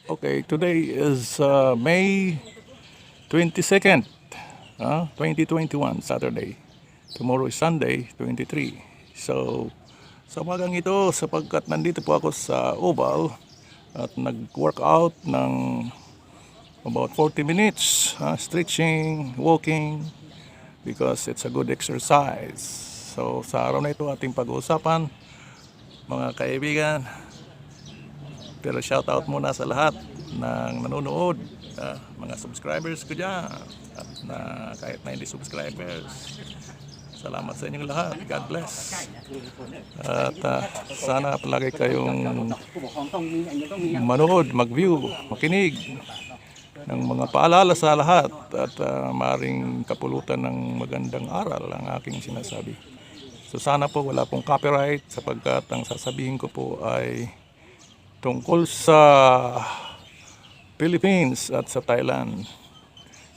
Okay, today is May 22nd, 2021, Saturday. Tomorrow is Sunday, 23. So, sa umagang ito, sapagkat nandito po ako sa Oval at nag-workout ng about 40 minutes, stretching, walking, because it's a good exercise. So, sa araw na ito ating pag-uusapan, mga kaibigan, pero shoutout muna sa lahat ng nanonood, mga subscribers ko dyan, at na kahit na hindi subscribers, salamat sa inyong lahat. God bless. At sana palagi kayong manood, mag-view, makinig ng mga paalala sa lahat at maring kapulutan ng magandang aral ang aking sinasabi. So sana po wala pong copyright sapagkat ang sasabihin ko po ay tungkol sa Philippines at sa Thailand.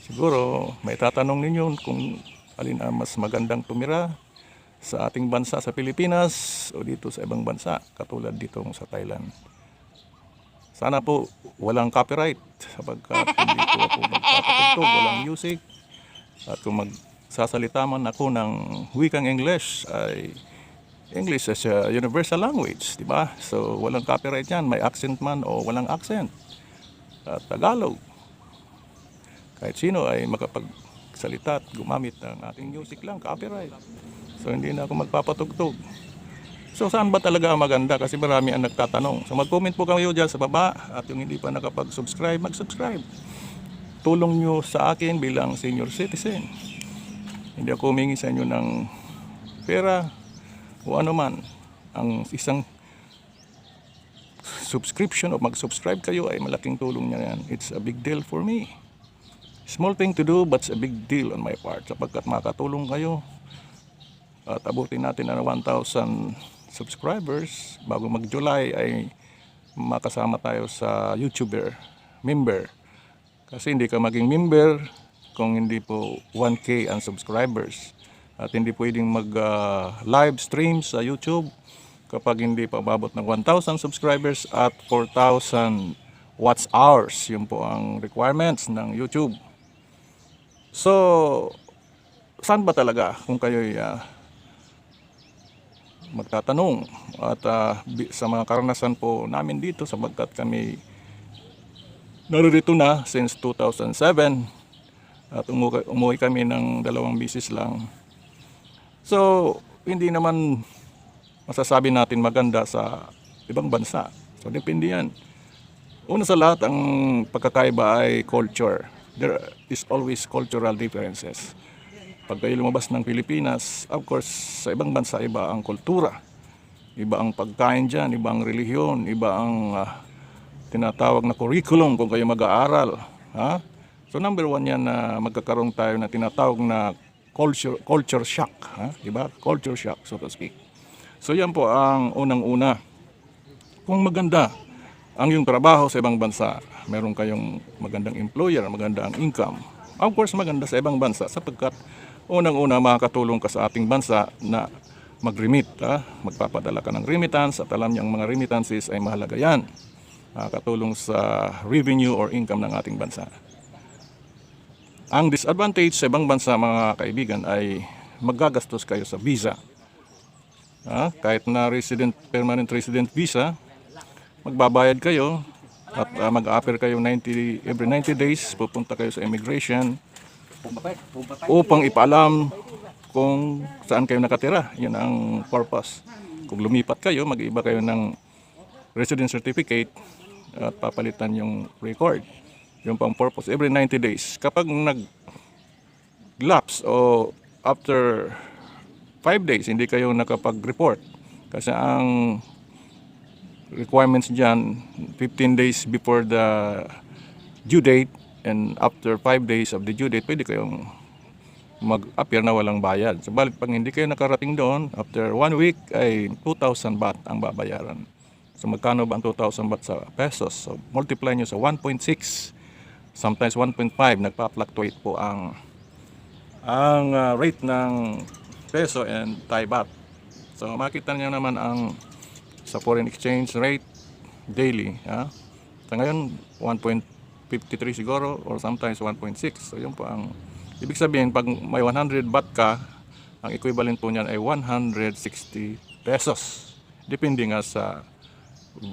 Siguro may tatanong ninyo kung alin ang mas magandang tumira sa ating bansa sa Pilipinas o dito sa ibang bansa katulad dito sa Thailand. Sana po walang copyright sapagkat hindi po ako magpapatugtog, walang music. At kung magsasalita man ako ng wikang English ay English as a universal language, di ba? So, walang copyright yan. May accent man o walang accent. At Tagalog. Kahit sino ay makapagsalita at gumamit ng ating music lang, copyright. So, hindi na ako magpapatugtog. So, saan ba talaga ang maganda? Kasi marami ang nagtatanong. So, mag-comment po kayo dyan sa baba. At yung hindi pa nakapag-subscribe, mag-subscribe. Tulong nyo sa akin bilang senior citizen. Hindi ako humingi sa inyo ng pera o ano man. Ang isang subscription o mag-subscribe kayo ay malaking tulong niya yan. It's a big deal for me. Small thing to do but it's a big deal on my part sapagkat makatulong kayo at abutin natin na 1,000 subscribers bago mag-July ay makasama tayo sa YouTuber member. Kasi hindi ka maging member kung hindi po 1K ang subscribers. At hindi pwedeng mag-live stream sa YouTube kapag hindi pa ababot ng 1,000 subscribers at 4,000 watch hours. Yun po ang requirements ng YouTube. So, saan ba talaga kung kayo'y magtatanong? At sa mga karanasan po namin dito sapagkat kami narito na since 2007 at umuwi kami ng 2 bisis lang. So, hindi naman masasabi natin maganda sa ibang bansa. So, depende yan. Una sa lahat, ang pagkakaiba ay culture. There is always cultural differences. Pag kayo lumabas ng Pilipinas, of course, sa ibang bansa, iba ang kultura. Iba ang pagkain dyan, iba ang relihiyon, iba ang tinatawag na curriculum kung kayo mag-aaral. Ha? So, number one yan na magkakaroon tayo na tinatawag na culture shock, diba? Culture shock, so to speak. So yan po ang unang-una. Kung maganda ang yung trabaho sa ibang bansa, meron kayong magandang employer, magandang income. Of course, maganda sa ibang bansa sapagkat unang-una makakatulong ka sa ating bansa na mag-remit, magpapadala ka ng remittance at alam niyo ang mga remittances ay mahalaga yan. Makakatulong sa revenue or income ng ating bansa. Ang disadvantage sa ibang bansa mga kaibigan ay maggagastos kayo sa visa. Kahit na permanent resident visa, magbabayad kayo at mag-offer kayo every 90 days, pupunta kayo sa immigration upang ipaalam kung saan kayo nakatira. Yun ang purpose. Kung lumipat kayo, mag-iba kayo ng residence certificate at papalitan yung record. Yung pang purpose, every 90 days. Kapag nag-lapse o after 5 days, hindi kayo nakapag-report. Kasi ang requirements dyan, 15 days before the due date and after 5 days of the due date, pwede kayong mag-appear na walang bayad. Subalit pag hindi kayo nakarating doon, after 1 week ay 2,000 baht ang babayaran. So magkano ba ang 2,000 baht sa pesos? So multiply nyo sa 1.6. Sometimes 1.5, nagpa-fluctuate po ang rate ng peso and Thai baht. So makita niyo naman ang sa foreign exchange rate daily, Sa ngayon, 1.53 siguro or sometimes 1.6. So yun po ang ibig sabihin, pag may 100 baht ka, ang equivalent po niyan ay 160 pesos. Depende nga sa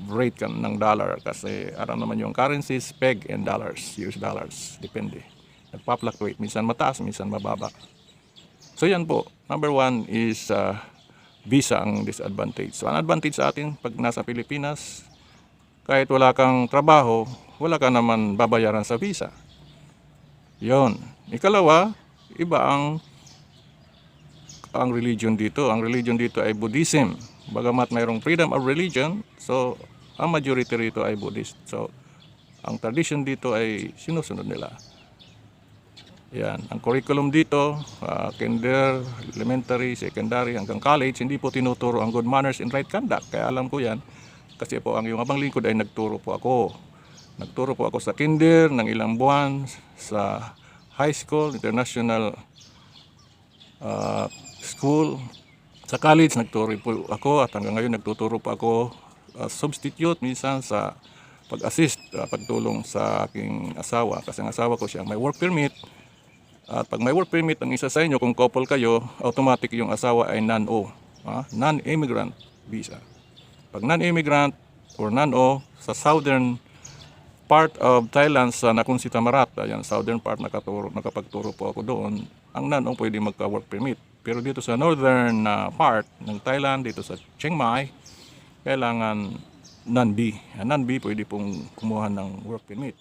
rate kan ng dollar kasi aram naman yung currencies, peg and dollars, US dollars. Depende. Nagpa-fluctuate. Minsan mataas, minsan mababa. So yan po. Number one is visa ang disadvantage. So ang advantage sa atin pag nasa Pilipinas, kahit wala kang trabaho, wala ka naman babayaran sa visa. Yon. Ikalawa, iba ang religion dito. Ang religion dito ay Buddhism. Bagamat mayroong freedom of religion, so ang majority rito ay Buddhist. So ang tradition dito ay sinusunod nila. Yan. Ang curriculum dito, kinder, elementary, secondary, hanggang college, hindi po tinuturo ang good manners and right conduct. Kaya alam ko yan. Kasi po ang yung abang lingkod ay nagturo po ako. Nagturo po ako sa kinder ng ilang buwan, sa high school, international school. Sa college nagturo po ako at hanggang ngayon nagtuturo po ako substitute minsan sa pag-assist, pagtulong sa aking asawa. Kasi ang asawa ko siya may work permit. At pag may work permit ang isa sa inyo, kung couple kayo, automatic yung asawa ay non-O, non-immigrant visa. Pag non-immigrant or non-O, sa southern part of Thailand, sa Nakhon Si Thammarat, yan, southern part, nakapagturo po ako doon, ang non-O pwede magka-work permit. Pero dito sa northern part ng Thailand, dito sa Chiang Mai, kailangan non-B. Non-B pwede pong kumuha ng work permit.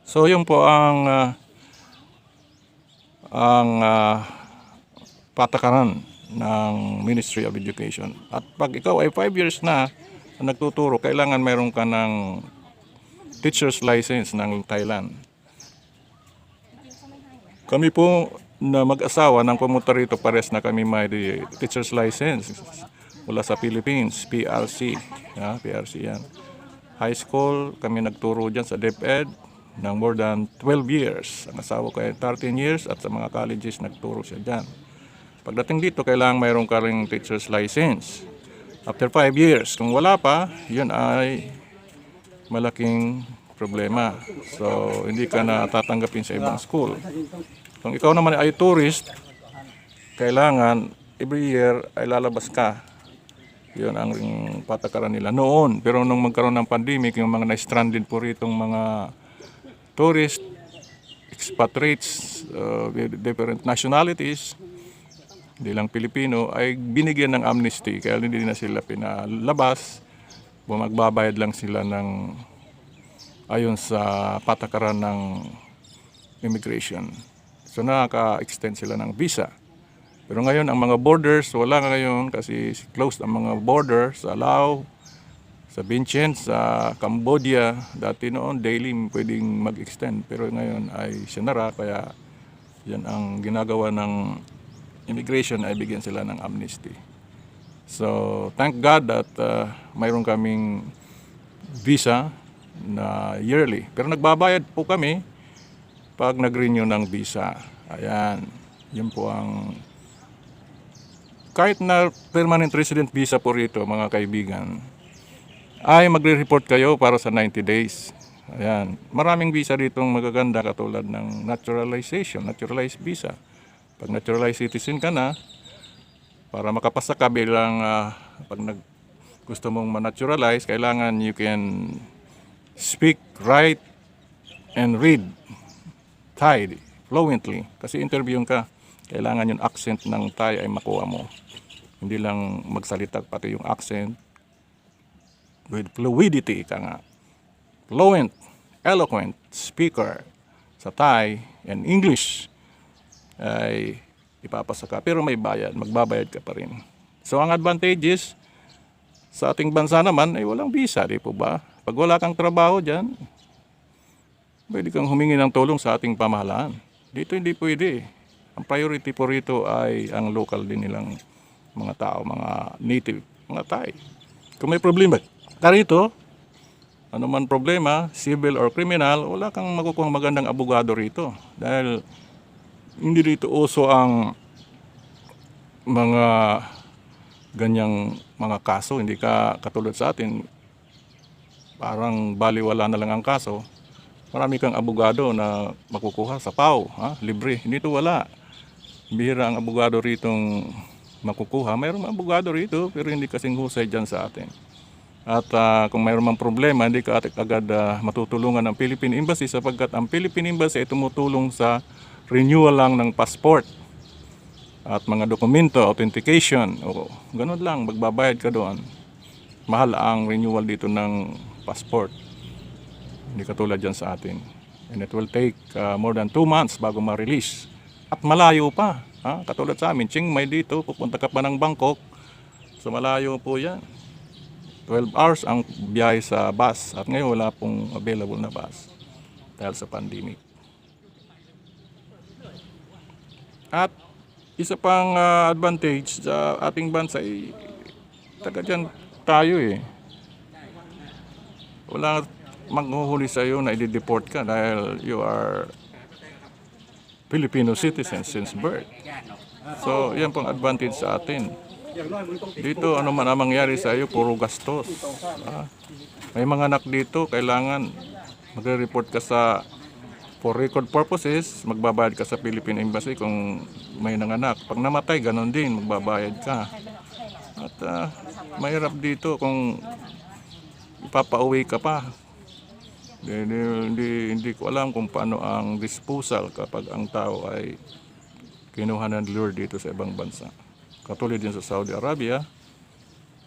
So yun po ang patakaran ng Ministry of Education. At pag ikaw ay 5 years na nagtuturo, kailangan mayroon ka ng teacher's license ng Thailand. Kami po na mag-asawa nang pumunta rito, pares na kami may teacher's license mula sa Philippines, PRC. PRC yan. High school, kami nagturo dyan sa DepEd ng more than 12 years. Ang asawa ko ay 13 years at sa mga colleges nagturo siya dyan. Pagdating dito, kailangan mayroon ka ring teacher's license. After 5 years, kung wala pa, yun ay malaking problema. So, hindi ka na tatanggapin sa ibang school. Kung ikaw naman ay tourist, kailangan every year ay lalabas ka. Yun ang patakaran nila noon. Pero nung magkaroon ng pandemic, yung mga na-stranded po ritong mga tourist, expatriates, with different nationalities, hindi lang Pilipino, ay binigyan ng amnesty. Kaya hindi na sila pinalabas. Magbabayad lang sila ng ayon sa patakaran ng immigration. So nakaka-extend sila ng visa. Pero ngayon ang mga borders, wala ngayon kasi closed ang mga borders sa Laos, sa Vientiane, sa Cambodia. Dati noon daily pwedeng mag-extend, pero ngayon ay sinara, kaya yan ang ginagawa ng immigration, ay bigyan sila ng amnesty. So thank God that mayroon kaming visa na yearly. Pero nagbabayad po kami pag nag-renew ng visa. Ayan, yun po ang kahit na permanent resident visa po rito, mga kaibigan, ay magre-report kayo para sa 90 days. Ayan, maraming visa dito magaganda katulad ng naturalization, naturalized visa. Pag naturalized citizen ka na, para makapasa ka bilang pag gusto mong ma-naturalize, kailangan you can speak, write, and read Thai fluently. Kasi interview ka, kailangan yung accent ng Thai ay makuha mo. Hindi lang magsalita, pati yung accent with fluidity ka nga. Fluent, eloquent speaker sa Thai and English ay ipapasa ka. Pero may bayad, magbabayad ka pa rin. So ang advantages sa ating bansa naman ay walang visa, di po ba? Pag wala kang trabaho dyan, pwede kang humingi ng tulong sa ating pamahalaan. Dito hindi pwede. Ang priority po rito ay ang local din nilang mga tao, mga native, mga Thai. Kung may problema ka rito, ano man problema, civil or criminal, wala kang makukuha magandang abogado rito. Dahil hindi dito uso ang mga ganyang mga kaso. Hindi ka katulad sa atin, parang baliwala na lang ang kaso, marami kang abogado na makukuha sa PAO, libre. Dito wala. Bihira ang abogado ritong makukuha. Mayroong abogado rito pero hindi kasing husay dyan sa atin. At kung mayroon mang problema, hindi ka agad matutulungan ng Philippine Embassy sapagkat ang Philippine Embassy ay tumutulong sa renewal lang ng passport at mga dokumento, authentication. O, ganun lang, magbabayad ka doon. Mahal ang renewal dito ng passport. Hindi katulad dyan sa atin. And it will take more than 2 months bago ma-release. At malayo pa. Katulad sa amin, Chiang Mai dito, pupunta ka pa ng Bangkok. So malayo po yan. 12 hours ang biyahe sa bus. At ngayon wala pong available na bus dahil sa pandemic. At isa pang advantage sa ating bansa ay taga dyan tayo eh. Wala maghuhuli sa iyo na i-deport ka dahil you are Filipino citizen since birth. So yan pang advantage sa atin. Dito ano man ang mangyari sa iyo, puro gastos. May mga anak dito, kailangan magre-report ka for record purposes, magbabayad ka sa Philippine Embassy kung may nanganak. Pag namatay, ganon din, magbabayad ka. At mahirap dito kung ipapauwi ka pa. Hindi ko alam kung paano ang disposal kapag ang tao ay kinuha ng lure dito sa ibang bansa. Katulad din sa Saudi Arabia,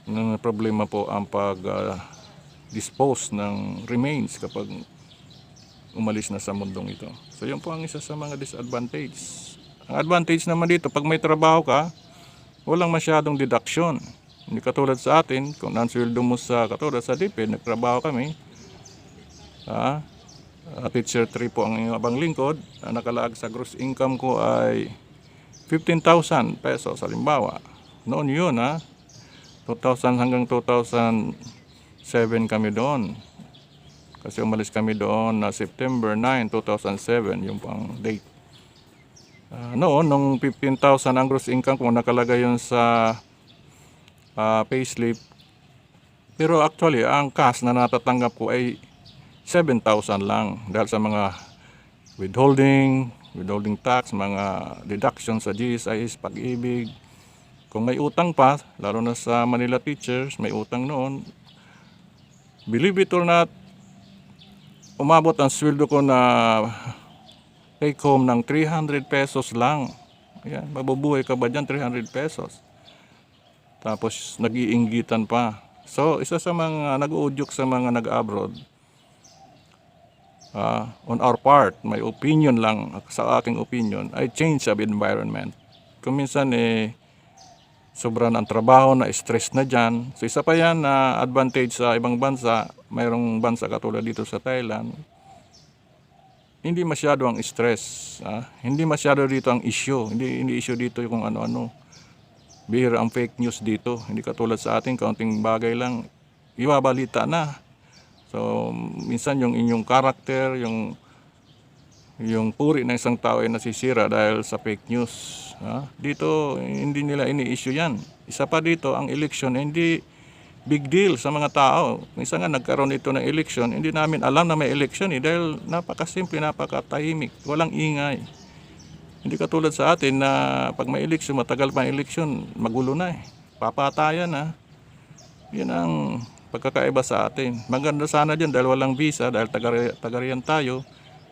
ng problema po ang pag-dispose ng remains kapag umalis na sa mundong ito. So yun po ang isa sa mga disadvantage. Ang advantage naman dito, pag may trabaho ka, walang masyadong deduction. Hindi katulad sa atin, kung nansweldo mo katulad sa DepEd, nagtrabaho kami. Teacher 3 po ang abang lingkod. Nakalaag sa gross income ko ay 15,000 pesos halimbawa. Noon yun 2000 hanggang 2007 kami doon. Kasi umalis kami doon na September 9, 2007, yung pang date. Noon, nung 15,000 ang gross income ko, nakalagay yun sa payslip. Pero actually, ang cash na natatanggap ko ay 7,000 lang dahil sa mga withholding tax, mga deduction sa GSIS, pag-ibig. Kung may utang pa, lalo na sa Manila teachers, may utang noon. Believe it or not, umabot ang sweldo ko na take home ng 300 pesos lang. Ayan, mabubuhay ka ba dyan 300 pesos? Tapos nag-iinggitan pa. So, isa sa mga nag-uudyok sa mga nag-abroad, on our part, may opinion lang, sa aking opinion, ay change of environment. Kung minsan sobra ng trabaho, na stress na dyan. So isa pa yan na advantage sa ibang bansa. Mayroong bansa katulad dito sa Thailand, hindi masyado ang stress. Hindi masyado dito ang issue. Hindi issue dito yung ano-ano. Bihira ang fake news dito. Hindi katulad sa atin, kaunting bagay lang, ibabalita na. So, minsan yung inyong karakter, yung puri ng isang tao ay nasisira dahil sa fake news. Dito, hindi nila ini-issue yan. Isa pa dito, ang election, hindi big deal sa mga tao. Minsan nga nagkaroon ito ng election, hindi namin alam na may election dahil napakasimple, napakatahimik, walang ingay. Hindi katulad sa atin na pag may election, matagal pa ang election, magulo na papatayan Yan ang pagkakaiba sa atin. Maganda sana dyan dahil walang visa, dahil tagariyan tayo.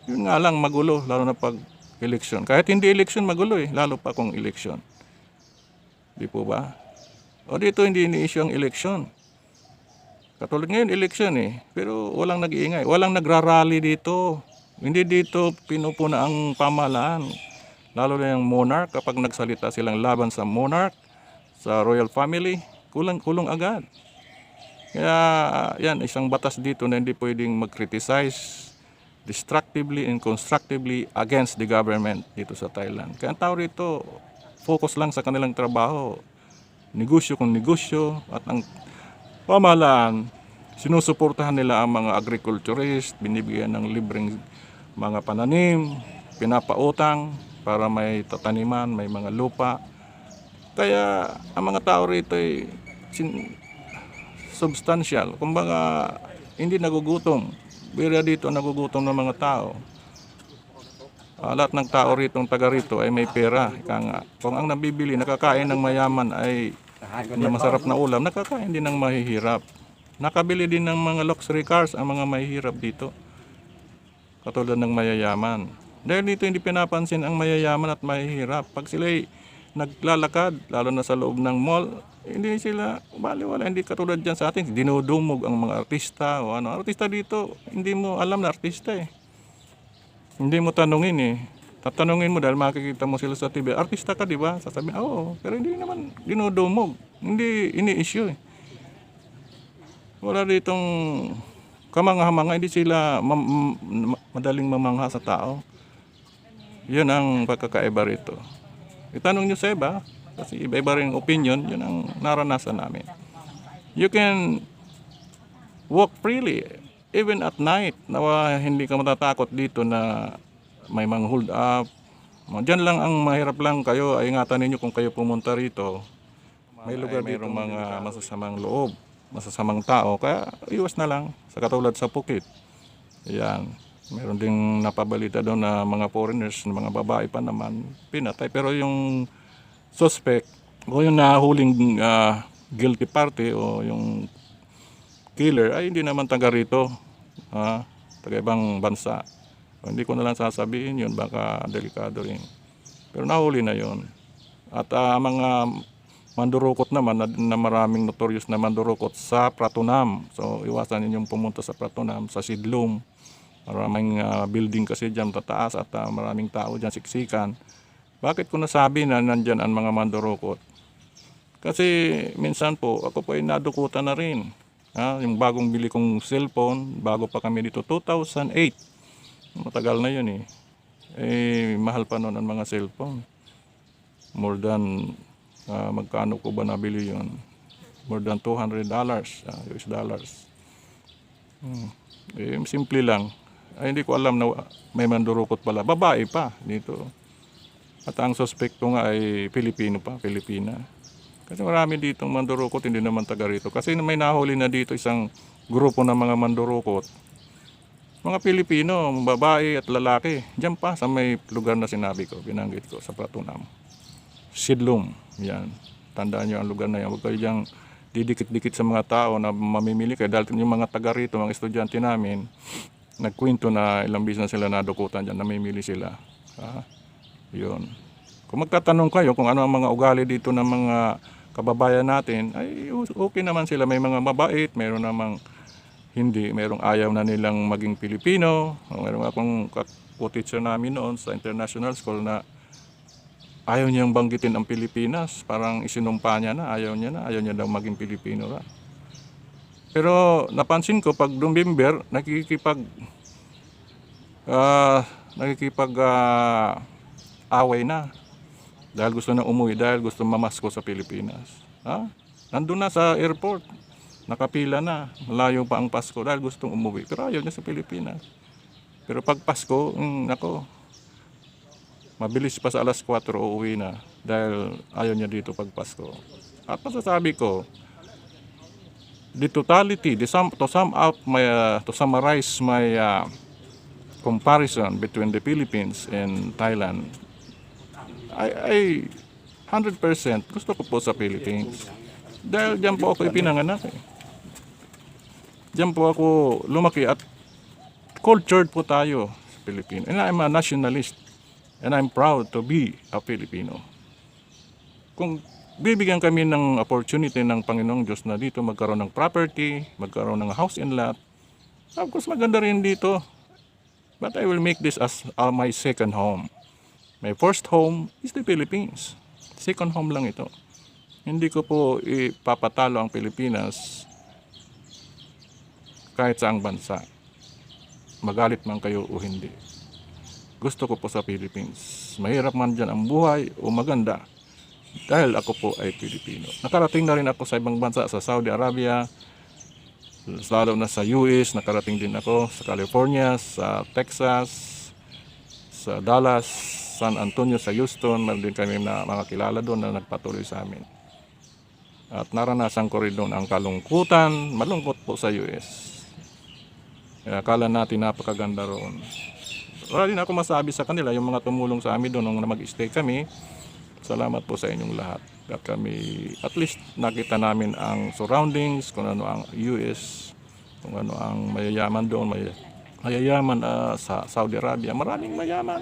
Yun nga lang magulo, lalo na pag election. Kahit hindi election, magulo lalo pa kung election. Di po ba? O dito hindi ini-issue ang election. Katulad ngayon, election pero walang nag-iingay, walang nagrarally dito. Hindi dito pinupuna ang pamahalaan. Lalo na yung monarch, kapag nagsalita silang laban sa monarch, sa royal family, kulong agad. Kaya yan, isang batas dito na hindi pwedeng mag-criticize destructively and constructively against the government dito sa Thailand. Kaya ang tao rito, focus lang sa kanilang trabaho. Negosyo kung negosyo, at ang pamahalaan, sinusuportahan nila ang mga agriculturist, binibigyan ng libreng mga pananim, pinapautang para may tataniman, may mga lupa. Kaya ang mga tao rito ay substantial. Kumbaga, hindi nagugutom. Bira dito nagugutom ng mga tao. Lahat ng tao rito, taga rito ay may pera. Ika nga, kung ang nabibili, nakakain ng mayaman ay na masarap na ulam, nakakain din ng mahihirap. Nakabili din ng mga luxury cars ang mga mahihirap dito. Katulad ng mayayaman. Dahil dito hindi pinapansin ang mayayaman at mahihirap. Pag sila'y naglalakad, lalo na sa loob ng mall, hindi sila baliwala, hindi katulad dyan sa atin. Dinudumog ang mga artista o ano. Artista dito, hindi mo alam na artista eh. Hindi mo tanungin eh. Tatanungin mo dahil makikita mo sila sa TV. Artista ka, di ba? Sasabihin, oo. Pero hindi naman dinudumog. Hindi ini-issue eh. Wala ditong kamangha-mangha, hindi sila madaling mamangha sa tao. Yun ang pagkakaiba rito. Itanong nyo sa iba, kasi iba-iba rin opinion, yun ang naranasan namin. You can walk freely, even at night, na hindi ka matatakot dito na may mga hold up. Diyan lang ang mahirap lang kayo, ay ingatan ninyo kung kayo pumunta rito. May lugar dito mga masasamang loob, masasamang tao, kaya iwas na lang sa katulad sa Phuket. Yan, meron ding napabalita doon na mga foreigners, mga babae pa naman pinatay, pero yung suspect o yung nahuling guilty party o yung killer ay hindi naman taga rito, taga ibang bansa. So, hindi ko na lang sasabihin yun, baka delikado rin, pero nahuli na yun. At mga mandurukot naman na maraming notorious na mandurukot sa Pratunam. So iwasan ninyong pumunta sa Pratunam, sa Sidlum. Maraming building kasi dyan tataas at maraming tao dyan siksikan. Bakit ko nasabi na nandyan ang mga mandurukot? Kasi minsan po ako po ay nadukutan na rin. Yung bagong bili kong cellphone, bago pa kami dito, 2008. Matagal na yun eh. Mahal pa noon ang mga cellphone. More than magkano ko ba nabili yun? More than $200 US dollars. Simple lang. Hindi ko alam na may mandurukot pala. Babae pa dito. At ang suspect ko nga ay Pilipino pa, Pilipina. Kasi marami ditong mandurukot, hindi naman taga rito. Kasi may nahuli na dito isang grupo ng mga mandurukot. Mga Pilipino, babae at lalaki. Diyan pa sa may lugar na sinabi ko, binanggit ko sa Pratunam. Sidlum, yan. Tandaan nyo ang lugar na yan. Huwag kayo diyang didikit-dikit sa mga tao na mamimili kayo. Dahil yung mga taga rito, mga estudyante namin, nagkwento na ilang beses na sila nadukutan dyan, namimili sila. Yun. Kung magtatanong kayo kung ano ang mga ugali dito ng mga kababayan natin, ay okay naman sila. May mga mabait, mayroon namang hindi, mayroong ayaw na nilang maging Pilipino. Mayroon akong teacher namin noon sa international school na ayaw niyang banggitin ang Pilipinas. Parang isinumpa niya na, ayaw niya daw maging Pilipino ra. Pero napansin ko pag November, away na. Dahil gusto na umuwi, dahil gusto mamasko sa Pilipinas. Nandun na sa airport, nakapila na, malayo pa ang Pasko dahil gustong umuwi. Pero ayaw niya sa Pilipinas. Pero pag Pasko, nako, mabilis pa sa alas 4 uuwi na dahil ayaw niya dito pag Pasko. At masasabi ko, the totality, to summarize my comparison between the Philippines and Thailand, I 100% gusto ko po sa Philippines. Dahil diyan po ako ipinanganak eh. Diyan po ako lumaki at cultured po tayo sa Pilipinas. And I'm a nationalist. And I'm proud to be a Filipino. Kung bibigyan kami ng opportunity ng Panginoong Diyos na dito magkaroon ng property, magkaroon ng house and lot, of course maganda rin dito. But I will make this as my second home. My first home is the Philippines. Second home lang ito. Hindi ko po ipapatalo ang Pilipinas kahit saang bansa. Magalit man kayo o hindi. Gusto ko po sa Philippines. Mahirap man dyan ang buhay o maganda dahil ako po ay Pilipino. Nakarating na rin ako sa ibang bansa, sa Saudi Arabia, lalo na sa US. Nakarating din ako sa California, sa Texas, sa Dallas, San Antonio, sa Houston. Meron din kami na mga kilala doon na nagpatuloy sa amin. At naranasan ko rin doon ang kalungkutan. Malungkot po sa US. Kaya akala natin napakaganda roon. Wala din ako masabi sa kanila, yung mga tumulong sa amin doon nung mag-stay kami. Salamat po sa inyong lahat. At kami, at least nakita namin ang surroundings, kung ano ang US, kung ano ang mayayaman doon, mayayaman sa Saudi Arabia. Maraming mayaman.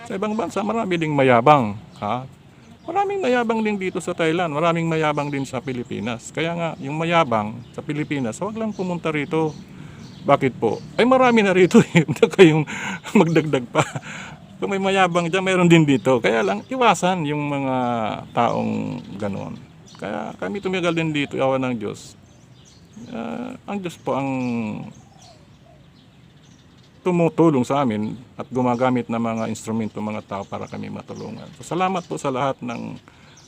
Sa ibang bansa, marami ding mayabang. Ha? Maraming mayabang din dito sa Thailand. Maraming mayabang din sa Pilipinas. Kaya nga, yung mayabang sa Pilipinas, huwag lang pumunta rito. Bakit po? Ay marami na rito eh. Huwag na kayong magdagdag pa. Kung may mayabang dyan, mayroon din dito. Kaya lang, iwasan yung mga taong ganoon. Kaya kami tumigal din dito, awa ng Diyos. Ang Diyos po ang tumutulong sa amin at gumagamit ng mga instrumento, mga tao para kami matulungan. So, salamat po sa lahat ng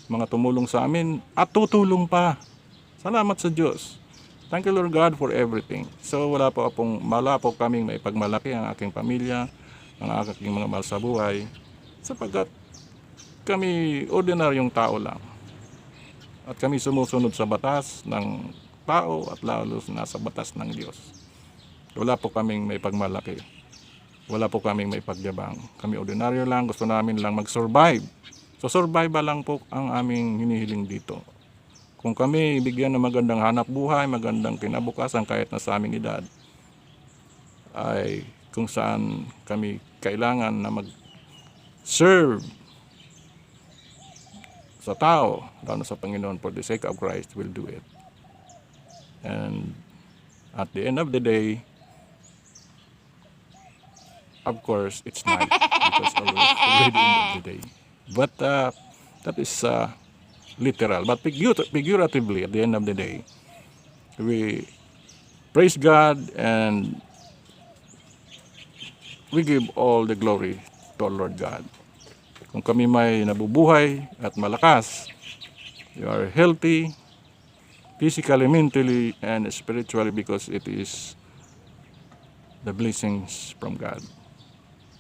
mga tumulong sa amin at tutulong pa. Salamat sa Diyos. Thank you Lord God for everything. So wala po kaming maipagmalaki ang aking pamilya, ang aking mga mahal sa buhay, sapagkat kami ordinaryong tao lang. At kami sumusunod sa batas ng tao at lalo na sa batas ng Diyos. Wala po kaming maipagmalaki. Wala po kaming maipagyabang. Kami ordinaryo lang, gusto namin lang mag-survive. So survival lang po ang aming hinihiling dito. Kung kami bigyan ng magandang hanap buhay, magandang kinabukasan kahit na sa aming edad, ay kung saan kami kailangan na mag-serve sa tao, lalo sa Panginoon, for the sake of Christ, will do it. And at the end of the day, of course, it's night because already end of the day. But that is literal. But figuratively, at the end of the day, we praise God and we give all the glory to our Lord God. Kung kami may nabubuhay at malakas, you are healthy, physically, mentally, and spiritually because it is the blessings from God.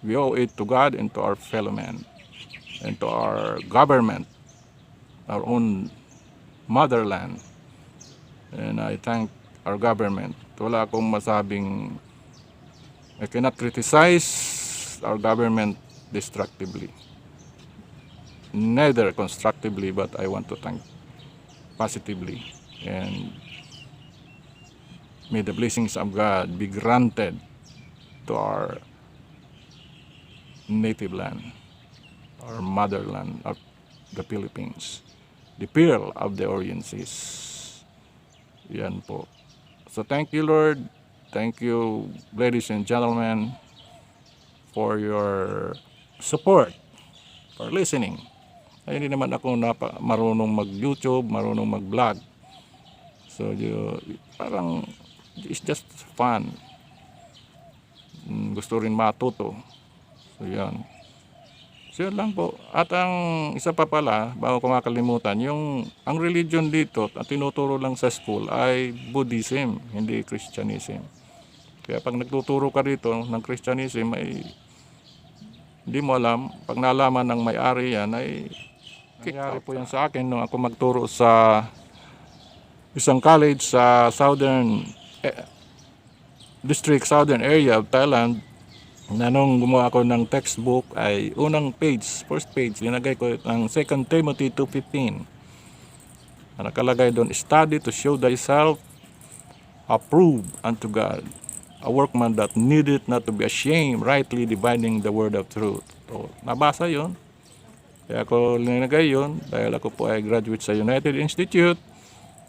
We owe it to God and to our fellow men and to our government, our own motherland. And I thank our government. Wala akong masabing, I cannot criticize our government destructively, neither constructively, but I want to thank positively. And may the blessings of God be granted to our native land, our motherland of the Philippines, the pearl of the Orient Seas. Yan po. So thank you Lord, thank you ladies and gentlemen for your support, for listening. Ay, hindi naman ako marunong mag-YouTube, marunong mag-vlog. So parang it's just fun. Gusto rin matuto. So yan. So yun lang po. At ang isa pa pala, bago ko makalimutan, ang religion dito at tinuturo lang sa school ay Buddhism, hindi Christianism. Kaya pag nagtuturo ka dito ng Christianism ay hindi mo alam, pag nalaman ng may-ari yan ay nangyari po yan sa akin nung ako magturo sa isang college sa Southern District, Southern area of Thailand. Na nung gumawa ako ng textbook ay unang page, first page, linagay ko ng 2 Timothy 2:15. Nakalagay doon, study to show thyself approved unto God, a workman that needeth not to be ashamed, rightly dividing the word of truth. So, nabasa yon. Kaya ako linagay yon dahil ako po ay graduate sa United Institute.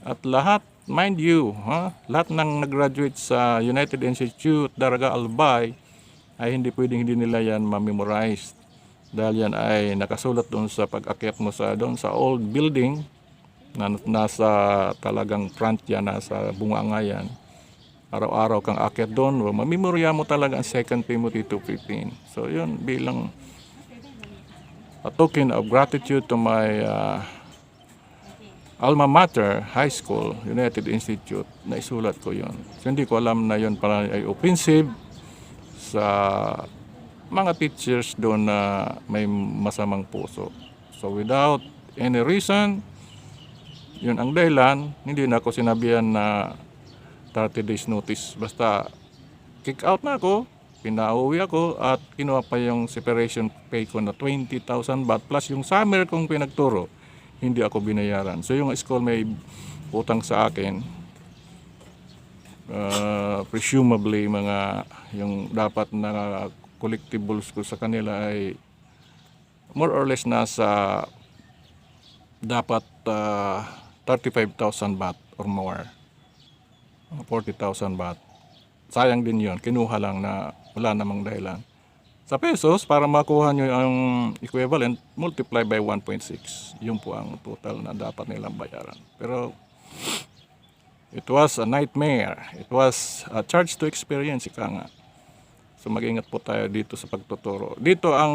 At lahat, mind you, lahat ng nag-graduate sa United Institute, Daraga Albay, ay hindi pwedeng hindi nila yan ma-memorize. Dahil yan ay nakasulat doon sa pag-akyat mo doon sa old building na nasa talagang front yan, nasa bunganga yan. Araw-araw kang akyat doon, mamemorya mo talaga ang 2 Timothy 2:15. So yun, bilang a token of gratitude to my alma mater, high school, United Institute, na isulat ko yun. So hindi ko alam na yun pala ay offensive sa mga teachers doon na may masamang puso. So without any reason, yun ang dahilan, hindi na ako sinabihan na 30 days notice. Basta kick out na ako, pinauwi ako at kinuha pa yung separation pay ko na 20,000 baht plus yung summer kong pinagturo, hindi ako binayaran. So yung school may utang sa akin, presumably mga yung dapat na collectibles ko sa kanila ay more or less nasa dapat 35,000 baht or more, 40,000 baht. Sayang din yon, kinuha lang na wala namang dahilan. Sa pesos, para makuha nyo ang equivalent, multiply by 1.6. Yun po ang total na dapat nilang bayaran. Pero it was a nightmare. It was a charge to experience, ika nga. So mag-ingat po tayo dito sa pagtuturo. Dito ang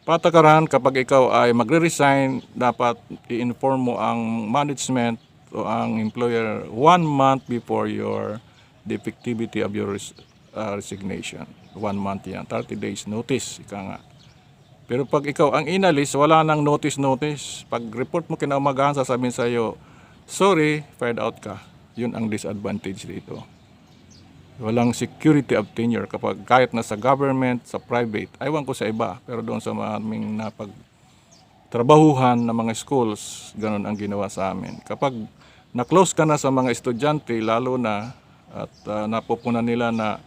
patakaran, kapag ikaw ay magre-resign, dapat i-inform mo ang management o ang employer 1 month before the effectivity of your resignation. 1 month yan, 30 days notice, ika nga. Pero pag ikaw ang inalis, wala nang notice. Pag report mo kinaumagahan, sasabihin sa iyo, sorry, fired out ka. Yun ang disadvantage dito. Walang security of tenure kapag kahit na sa government, sa private, aywan ko sa iba, pero doon sa aming napagtrabahuhan na mga schools, ganun ang ginawa sa amin. Kapag na-close ka na sa mga estudyante, lalo na, at napupunan nila na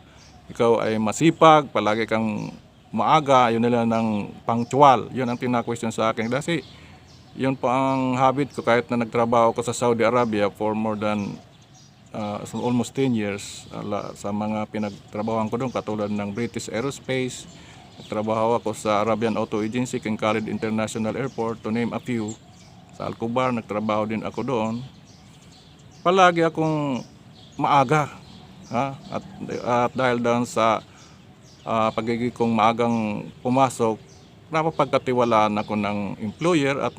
ikaw ay masipag, palagi kang maaga, yun nila ng punctual. Yun ang tina-question sa akin. Kasi yun pa ang habit ko kahit na nagtrabaho ko sa Saudi Arabia for more than almost 10 years. Sa mga pinagtrabahoan ko doon, katulad ng British Aerospace, nagtrabaho ako sa Arabian Auto Agency, King Khalid International Airport, to name a few. Sa Al-Kubar, nagtrabaho din ako doon. Palagi akong maaga, at dahil doon sa pagiging kong maagang pumasok, napapagkatiwalaan ako ng employer at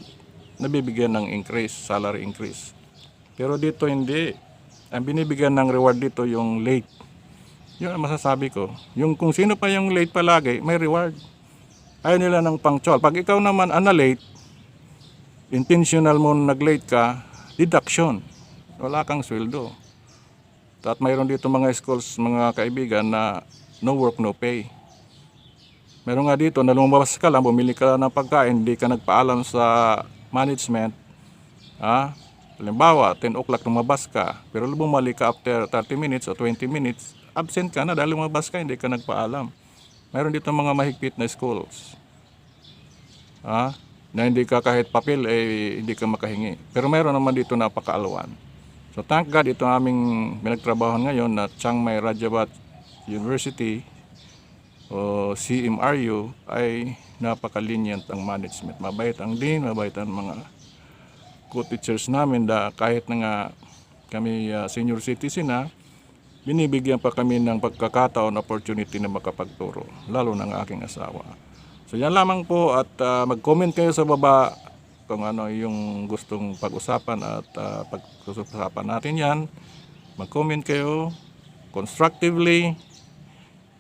nabibigyan ng increase, salary increase. Pero dito hindi. Ang binibigyan ng reward dito yung late. Yun ang masasabi ko. Yung kung sino pa yung late palagi, may reward. Ayaw nila ng punctual. Pag ikaw naman late, intentional mo nag-late ka, deduction. Wala kang sweldo. At mayroon dito mga schools, mga kaibigan, na no work, no pay. Meron nga dito na lumabas ka lang, bumili ka ng pagkain, hindi ka nagpaalam sa management. Halimbawa, 10 o'clock lumabas ka, pero bumalik ka after 30 minutes o 20 minutes, absent ka na dahil lumabas ka, hindi ka nagpaalam. Meron dito mga mahigpit na schools. Na hindi ka kahit papel, hindi ka makahingi. Pero meron naman dito napakaalwan. So thank God, ito aming pinagtrabahoan ngayon na Chiang Mai Rajavat University o CMRU ay napaka-lenient ang management. Mabait ang dean, mabait ang mga co-teachers namin, kahit na nga kami senior citizen na, binibigyan pa kami ng pagkakataon, opportunity na makapagturo, lalo ng aking asawa. So yan lamang po, at mag-comment kayo sa baba kung ano yung gustong pag-usapan, at pag-usapan natin yan. Mag-comment kayo constructively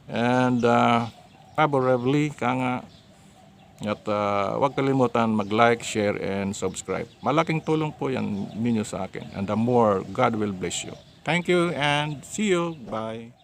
and favorably, at huwag kalimutan mag-like, share, and subscribe. Malaking tulong po yan ninyo sa akin, and the more, God will bless you. Thank you and see you. Bye.